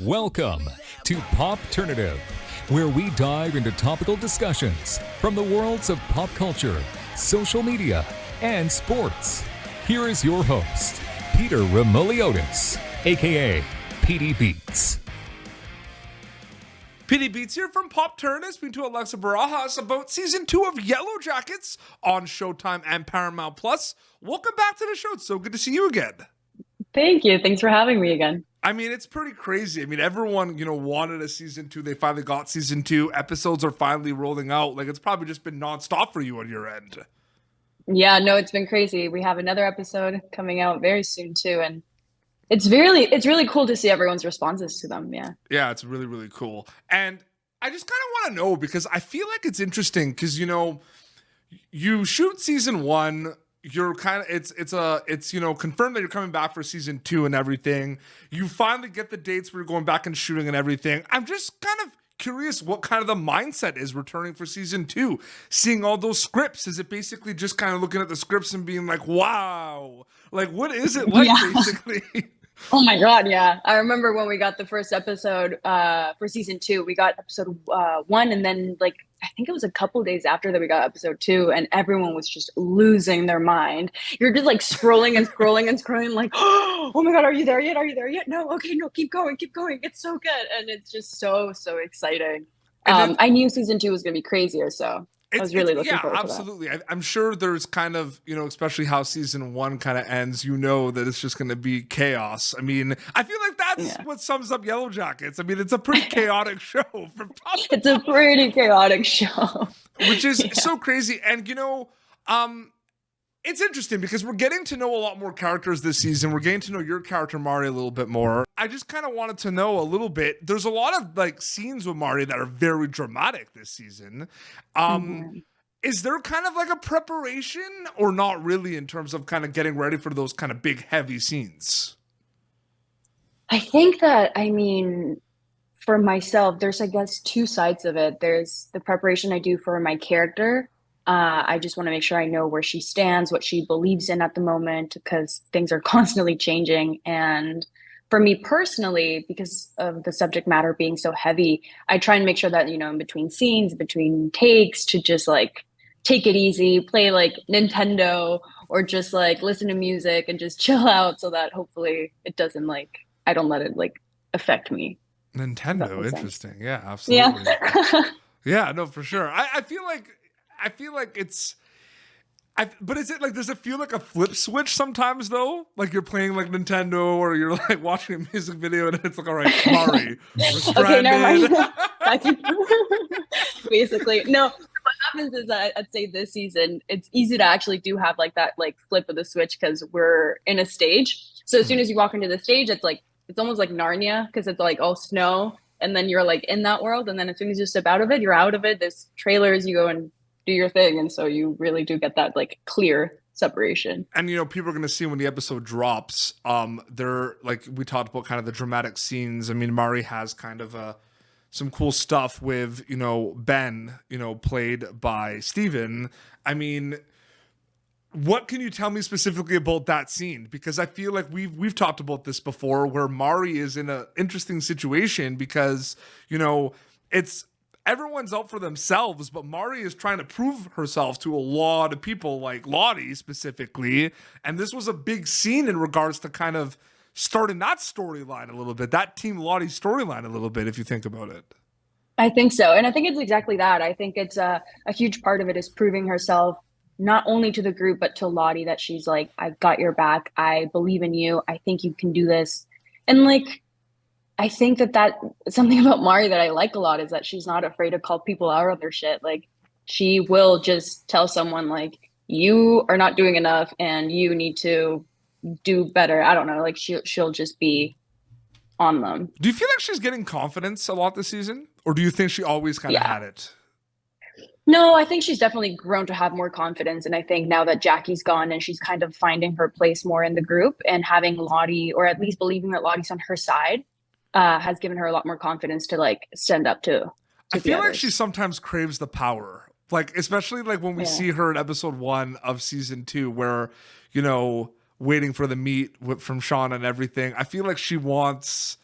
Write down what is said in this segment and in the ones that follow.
Welcome to Popternative, where we dive into topical discussions from the worlds of pop culture, social media, and sports. Here is your host, Peter Remoliotis, aka PD Beats. PD Beats here from Popternative, speaking to Alexa Barajas about season 2 of Yellowjackets on Showtime and Paramount Plus. Welcome back to the show. It's so good to see you again. Thank you. Thanks for having me again. I mean, it's pretty crazy. I mean, everyone, wanted a season 2. They finally got season 2. Episodes are finally rolling out. Like, it's probably just been nonstop for you on your end. Yeah, no, it's been crazy. We have another episode coming out very soon too, and it's really cool to see everyone's responses to them. Yeah, it's really, really cool. And I just kind of want to know, because I feel like it's interesting because, you shoot season 1. You're kind of it's confirmed that you're coming back for season 2 and everything. You finally get the dates where you're going back and shooting and everything. I'm just kind of curious what kind of the mindset is returning for season 2, seeing all those scripts. Is it basically just kind of looking at the scripts and being like, wow, like what is it like? Basically? Oh my God, yeah. I remember when we got the first episode for season 2, we got episode 1, and then I think it was a couple days after that we got episode 2, and everyone was just losing their mind. You're just scrolling and scrolling and scrolling like, oh my God, are you there yet? Are you there yet? No, okay, no, keep going. It's so good. And it's just so exciting. I knew season 2 was going to be crazier, so I was really looking forward to that. Absolutely. I'm sure there's kind of, especially how season 1 kind of ends, that it's just going to be chaos. I mean, I feel like that's what sums up Yellowjackets. I mean, it's a pretty chaotic show. It's a pretty chaotic show. Which is so crazy. And, it's interesting because we're getting to know a lot more characters this season. We're getting to know your character, Mari, a little bit more. I just kind of wanted to know a little bit. There's a lot of scenes with Mari that are very dramatic this season. Is there kind of a preparation or not really in terms of kind of getting ready for those kind of big, heavy scenes? I think that, for myself, there's, I guess, two sides of it. There's the preparation I do for my character. I just want to make sure I know where she stands, what she believes in at the moment, because things are constantly changing. And for me personally, because of the subject matter being so heavy, I try and make sure that, in between scenes, between takes, to just take it easy, play Nintendo, or just listen to music and just chill out, so that hopefully it doesn't I don't let it affect me. Nintendo, interesting. Yeah, absolutely. Yeah. Yeah, no, for sure. I feel like it's, but is it does it feel like a flip switch sometimes though? Like you're playing Nintendo, or you're watching a music video and it's all right, Mari, we're stranded. Okay, never mind. Basically, no. What happens is that I'd say this season, it's easy to actually do have that flip of the switch, because we're in a stage. So as soon as you walk into the stage, it's almost like Narnia, because it's all snow, and then you're in that world, and then as soon as you step out of it, you're out of it. There's trailers, you go and do your thing, and so you really do get that clear separation. And people are going to see when the episode drops, they're we talked about kind of the dramatic scenes. I mean, Mari has kind of some cool stuff with Ben, played by Steven. I mean, what can you tell me specifically about that scene? Because I feel like we've talked about this before, where Mari is in an interesting situation because it's everyone's out for themselves, but Mari is trying to prove herself to a lot of people, like Lottie specifically. And this was a big scene in regards to kind of starting that storyline a little bit, that Team Lottie storyline a little bit, if you think about it. I think so. And I think it's exactly that. I think it's a huge part of it is proving herself, not only to the group, but to Lottie, that she's I've got your back. I believe in you. I think you can do this. And I think that something about Mari that I like a lot is that she's not afraid to call people out on their shit. She will just tell someone you are not doing enough and you need to do better. I don't know. She'll just be on them. Do you feel like she's getting confidence a lot this season? Or do you think she always kind of had it? No, I think she's definitely grown to have more confidence. And I think now that Jackie's gone and she's kind of finding her place more in the group, and having Lottie, or at least believing that Lottie's on her side, has given her a lot more confidence to stand up to I feel like she sometimes craves the power. Especially when we see her in episode 1 of season 2, where, waiting for the meet from Sean and everything. I feel like she wants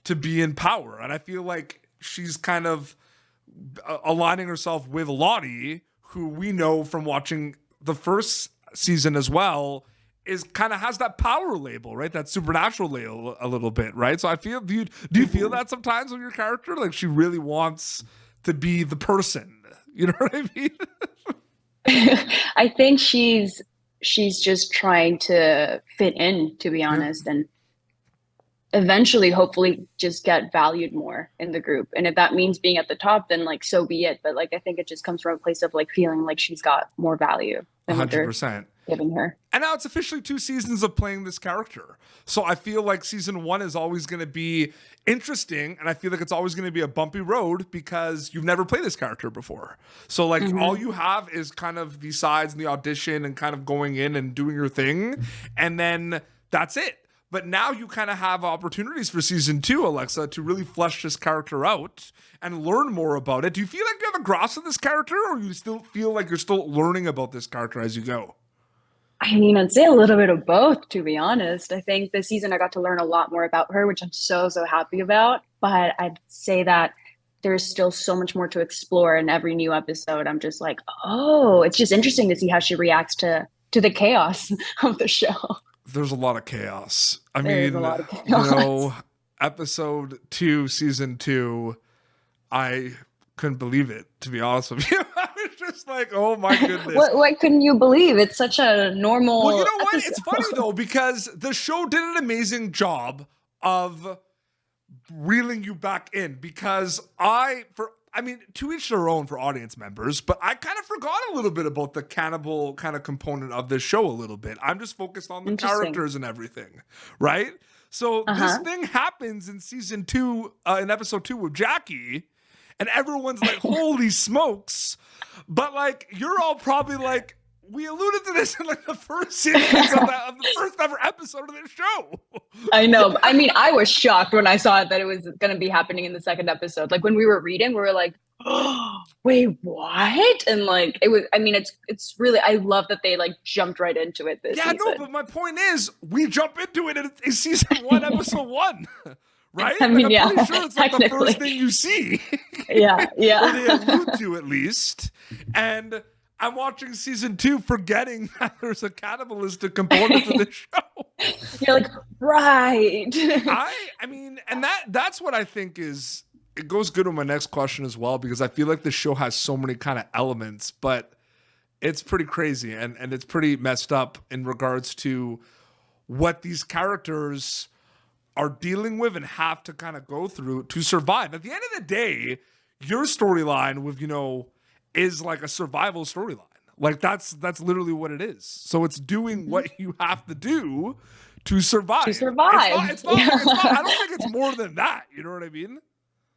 to be in power. And I feel like she's kind of aligning herself with Lottie, who we know from watching the first season as well, is kind of has that power label, right? That supernatural label a little bit, right? So I feel, do you feel that sometimes with your character? Like she really wants to be the person. You know what I mean? I think she's just trying to fit in, to be honest, and eventually hopefully just get valued more in the group. And if that means being at the top, then like so be it. But like I think it just comes from a place of like feeling like she's got more value than what they're 100%. giving her. And now it's officially 2 seasons of playing this character. So I feel like season 1 is always going to be interesting. And I feel like it's always going to be a bumpy road because you've never played this character before. So like all you have is kind of the sides and the audition and kind of going in and doing your thing. And then that's it. But now you kind of have opportunities for season 2, Alexa, to really flesh this character out and learn more about it. Do you feel like you have a grasp of this character, or you still feel like you're still learning about this character as you go? I mean, I'd say a little bit of both, to be honest. I think this season I got to learn a lot more about her, which I'm so happy about. But I'd say that there's still so much more to explore in every new episode. I'm just like, oh, it's just interesting to see how she reacts to the chaos of the show. There's a lot of chaos. I There's mean, a lot of chaos. you know, episode 2, season 2, I couldn't believe it, to be honest with you. I was just like, oh my goodness. What couldn't you believe? It's such a normal Well, you know what? episode. It's funny though, because the show did an amazing job of reeling you back in, because I mean, to each their own for audience members, but I kind of forgot a little bit about the cannibal kind of component of this show a little bit. I'm just focused on the characters and everything, right? So this thing happens in season 2, in episode 2 with Jackie, and everyone's like, holy smokes. But like, you're all probably like, we alluded to this in like the first sequence of the first ever episode of this show. I know. I mean, I was shocked when I saw it that it was going to be happening in the second episode. Like when we were reading, we were like, oh, wait, what? And like, it was, I mean, it's really, I love that they like jumped right into it this season. No, but my point is, we jump into it in season 1, episode 1. Right? I mean, I'm pretty sure it's like the first thing you see. Yeah. Or they allude to at least. And I'm watching season 2 forgetting that there's a cannibalistic component to the show. You're like, right. I mean, and that's what I think is, it goes good with my next question as well, because I feel like the show has so many kind of elements, but it's pretty crazy and it's pretty messed up in regards to what these characters are dealing with and have to kind of go through to survive. At the end of the day, your storyline with, you know, is like a survival storyline. Like that's literally what it is. So it's doing what you have to do to survive. To survive. It's not, I don't think it's more than that. You know what I mean?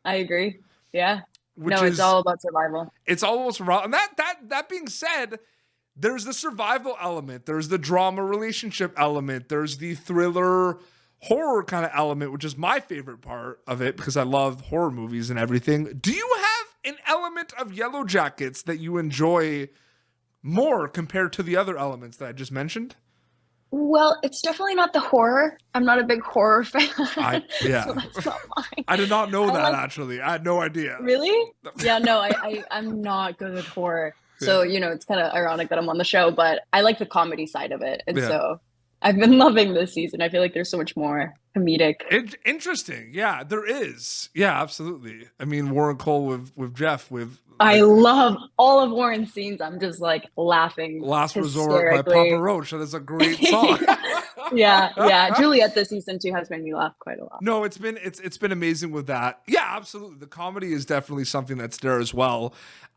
I agree. Yeah. It's all about survival. It's all about survival. And that being said, there's the survival element. There's the drama relationship element. There's the thriller horror kind of element, which is my favorite part of it because I love horror movies and everything. Do you have an element of Yellowjackets that you enjoy more compared to the other elements that I just mentioned? Well, it's definitely not the horror. I'm not a big horror fan. Yeah. So that's not mine. I did not know that, actually. I had no idea. Really? Yeah, no, I'm not good at horror. So, you know, it's kind of ironic that I'm on the show, but I like the comedy side of it. And so I've been loving this season. I feel like there's so much more comedic. Interesting. Yeah, there is. Yeah, absolutely. I mean, Warren Cole with Jeff with... I love all of Warren's scenes. I'm just like laughing. Last Resort by Papa Roach. That is a great song. Yeah. Juliet this season too has made me laugh quite a lot. No, it's been amazing with that. Yeah, absolutely. The comedy is definitely something that's there as well.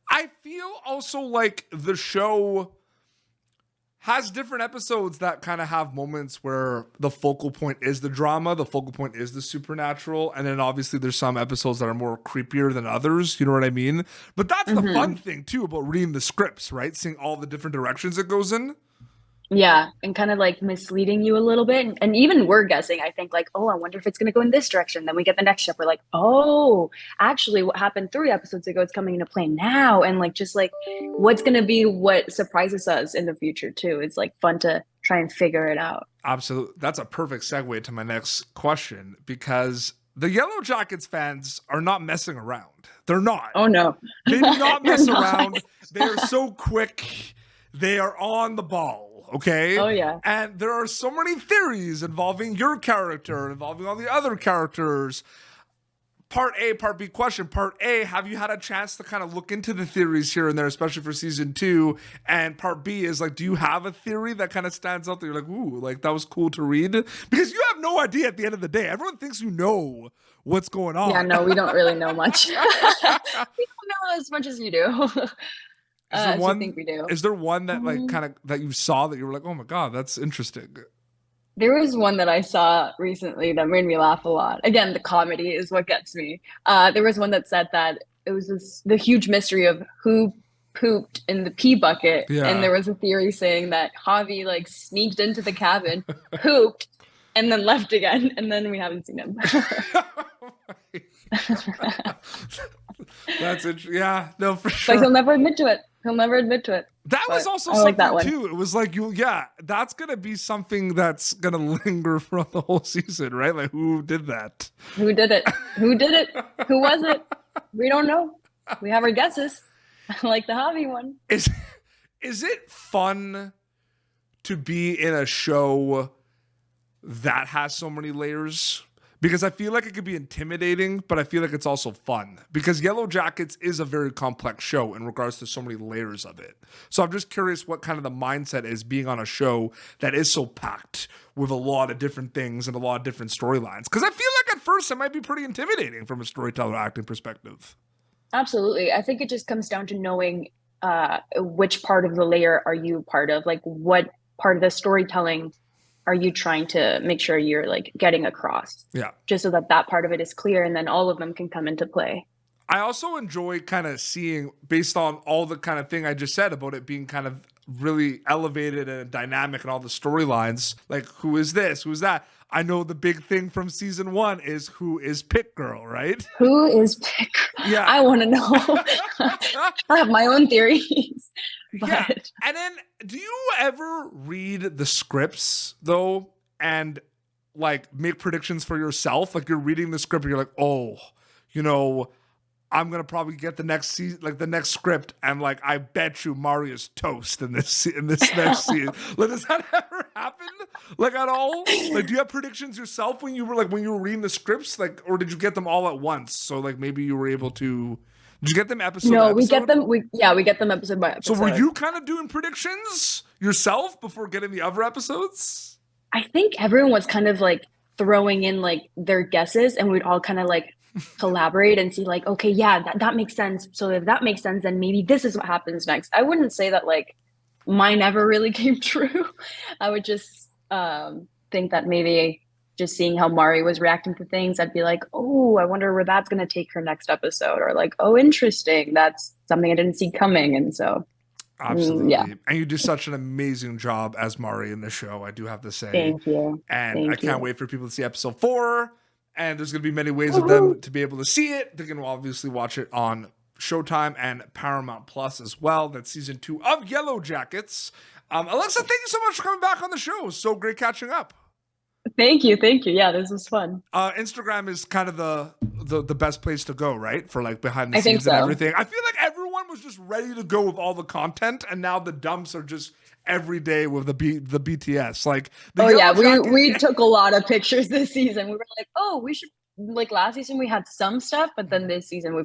I feel also like the show has different episodes that kind of have moments where the focal point is the drama, the focal point is the supernatural, and then obviously there's some episodes that are more creepier than others, you know what I mean? But that's the fun thing too about reading the scripts, right? Seeing all the different directions it goes in. Yeah, and kind of like misleading you a little bit. And even we're guessing, I think like, oh, I wonder if it's going to go in this direction. Then we get the next step. We're like, oh, actually what happened 3 episodes ago, it's coming into play now. And like, just like what's going to be what surprises us in the future too. It's like fun to try and figure it out. Absolutely. That's a perfect segue to my next question, because the Yellowjackets fans are not messing around. They're not. Oh no. They do not They're mess not. around. They are so quick. They are on the ball, okay? Oh yeah. And there are so many theories involving your character, involving all the other characters. Part A, Part B question. Part A, have you had a chance to kind of look into the theories here and there, especially for season 2? And Part B is like, do you have a theory that kind of stands out that you're like, ooh, like that was cool to read? Because you have no idea at the end of the day. Everyone thinks you know what's going on. Yeah, no, we don't really know much. We don't know as much as you do. As you think we do. Is there one that like kind of that you saw that you were like, oh my God, that's interesting? There was one that I saw recently that made me laugh a lot. Again, the comedy is what gets me. There was one that said that it was the huge mystery of who pooped in the pee bucket. Yeah. And there was a theory saying that Javi like sneaked into the cabin, pooped, and then left again. And then we haven't seen him. That's interesting. Yeah, no, for sure. But he'll never admit to it. He'll never admit to it. That was But also I something like that one. too. It was like that's gonna be something that's gonna linger throughout the whole season, right? Like who did that? Who did it? Who did it? Who was it? We don't know. We have our guesses. Like the Javi one. Is it fun to be in a show that has so many layers? Because I feel like it could be intimidating, but I feel like it's also fun. Because Yellowjackets is a very complex show in regards to so many layers of it. So I'm just curious what kind of the mindset is being on a show that is so packed with a lot of different things and a lot of different storylines. Because I feel like at first it might be pretty intimidating from a storyteller acting perspective. Absolutely. I think it just comes down to knowing which part of the layer are you part of? Like what part of the storytelling are you trying to make sure you're like getting across? Yeah. Just so that that part of it is clear and then all of them can come into play. I also enjoy kind of seeing, based on all the kind of thing I just said about it being kind of really elevated and dynamic and all the storylines, like who is this? Who's that? I know the big thing from season 1 is who is Pit Girl, right? Who is Pick? Yeah. I want to know. I have my own theories. But Yeah. And then do you ever read the scripts though and like make predictions for yourself? Like you're reading the script and you're like, oh, you know, I'm gonna probably get the next season, like the next script, and like I bet you Maria's toast in this next season. Like, does that ever happen? Like at all? Like, do you have predictions yourself when you were reading the scripts? Like, or did you get them all at once? So like maybe you were able to. Did you get them episode? no, by we get episode? them. We get them episode by episode. So were you kind of doing predictions yourself before getting the other episodes? I think everyone was kind of like throwing in like their guesses, and we'd all kind of like collaborate and see like, okay, yeah, that makes sense. So if that makes sense, then maybe this is what happens next. I wouldn't say that like mine ever really came true. I would just think that maybe just seeing how Mari was reacting to things, I'd be like, oh, I wonder where that's going to take her next episode. Or like, oh, interesting. That's something I didn't see coming. And so, absolutely. yeah. And you do such an amazing job as Mari in the show, I do have to say. Thank you. And Thank I can't you. wait for people to see episode 4. And there's going to be many ways of them to be able to see it. They can obviously watch it on Showtime and Paramount Plus as well. That's season 2 of Yellowjackets. Alexa, thank you so much for coming back on the show. It was so great catching up. Thank you. Thank you. Yeah, this was fun. Instagram is kind of the best place to go, right? For like behind the I think scenes and so. everything. I feel like everyone was just ready to go with all the content, and now the dumps are just every day with the BTS. Like, Oh yeah, Yellowjacket- we took a lot of pictures this season. We were like, oh, we should like last season we had some stuff, but then this season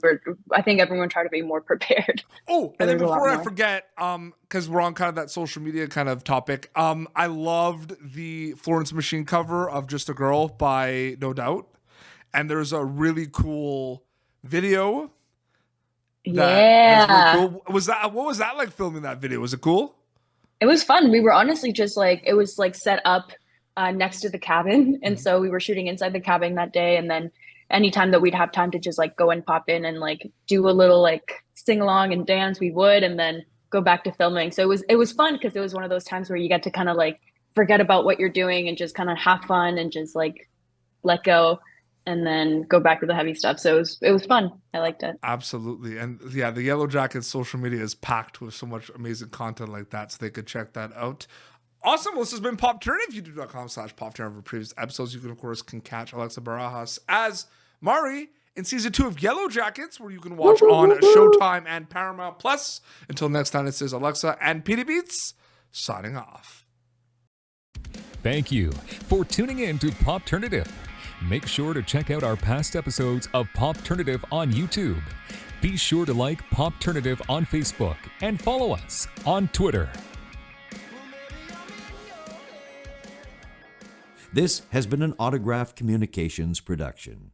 I think everyone tried to be more prepared. Oh, and then there's a lot before I more. forget, because we're on kind of that social media kind of topic, I loved the Florence Machine cover of Just a Girl by No Doubt. And there's a really cool video. Yeah. That's really cool. What was that like filming that video? Was it cool? It was fun. We were honestly just like, it was like set up next to the cabin. And so we were shooting inside the cabin that day. And then anytime that we'd have time to just like go and pop in and like do a little like sing along and dance, we would, and then go back to filming. So it was fun because it was one of those times where you get to kind of like forget about what you're doing and just kind of have fun and just like let go and then go back to the heavy stuff. So it was fun. I liked it. Absolutely. And yeah, the Yellowjackets social media is packed with so much amazing content like that, so they could check that out. Awesome. Well, this has been Popternative, youtube.com/Popternative for previous episodes. You can, of course, catch Alexa Barajas as Mari in season 2 of Yellowjackets, where you can watch on Showtime and Paramount Plus. Until next time, this is Alexa and Petey Beats signing off. Thank you for tuning in to Popternative. Make sure to check out our past episodes of Popternative on YouTube. Be sure to like Popternative on Facebook and follow us on Twitter. This has been an Autograph Communications production.